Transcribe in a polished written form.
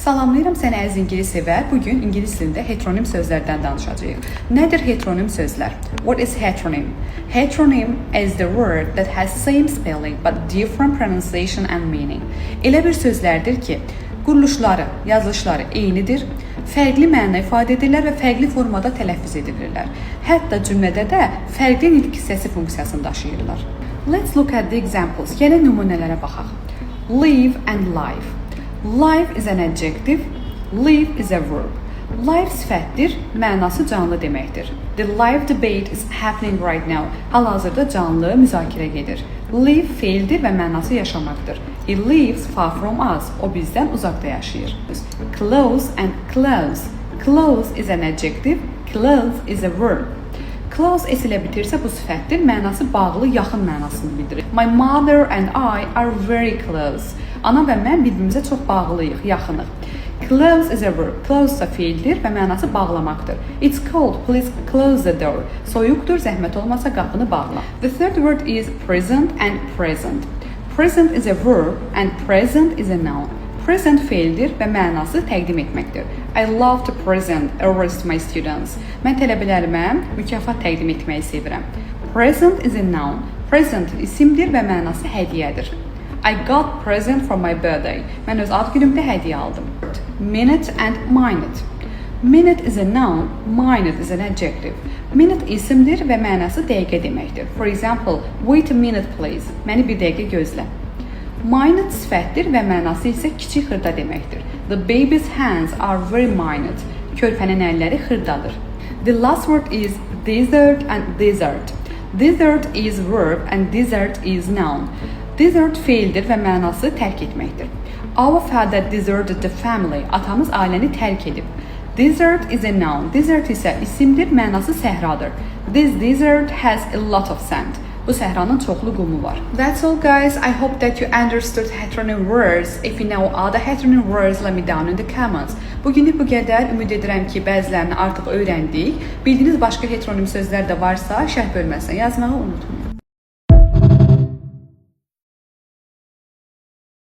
Salamlayıram səni əziz ingilis sevər. Bugün ingilis dilində heteronim sözlərdən danışacağıq. Nədir heteronim sözlər? What is heteronym? Heteronym is the word that has same spelling but different pronunciation and meaning. Elə bir sözlərdir ki, quruluşları, yazılışları eynidir, fərqli məna ifadə edirlər və fərqli formada tələffüz edilirlər. Hətta cümlədə də fərqli nitq hissəsi funksiyasını daşıyırlar. Let's look at the examples. Gəlin nümunələrə baxaq. Live and life. Live is an adjective, live is a verb. Live sifətdir, mənası canlı deməkdir. The live debate is happening right now. Hal-hazırda canlı müzakirə gedir. Live feildir və mənası yaşamaqdır. He lives far from us. O bizdən uzaqda yaşayır. Close and close. Close is an adjective, close is a verb. Close s ilə bitirsə bu sifətdir, mənası bağlı, yaxın mənasını bildirir. My mother and I are very close. Anam və mən bir-birimizə çox bağlıyıq, yaxınıq. Close is a verb. Close da feildir və mənası bağlamaqdır. It's cold, please close the door. Soyuqdur, zəhmət olmasa qapını bağla. The third word is present and present. Present is a verb and present is a noun. Present feildir və mənası təqdim etməkdir. I love to present awards to my students. Mən tələbələrimə mükafat təqdim etməyi sevirəm. Present is a noun. Present isimdir və mənası hədiyyədir. I got present for my birthday. Mən öz ad günümdə hədiyyə aldım. Minute and minute. Minute is a noun, minute is an adjective. Minute isimdir və mənası dəqiqə deməkdir. For example, wait a minute please. Məni bir dəqiqə gözlə. Minute sifətdir və mənası isə kiçik xırda deməkdir. The baby's hands are very minute. Körpənin əlləri xırdadır. The last word is desert and desert. Desert is verb and desert is noun. Desert feildir və mənası tərk etməkdir. Our father deserted the family. Atamız ailəni tərk edib. Desert is a noun. Desert isə isimdir, mənası səhradır. This desert has a lot of sand. Bu səhranın çoxlu qumu var. That's all guys. I hope that you understood heteronym words. If you know other heteronym words, let me down in the comments. Bugünlük bu qədər. Ümid edirəm ki, bəzilərini artıq öyrəndik. Bildiyiniz başqa heteronim sözlər də varsa, şərh bölməsinə yazmağı unutmayın.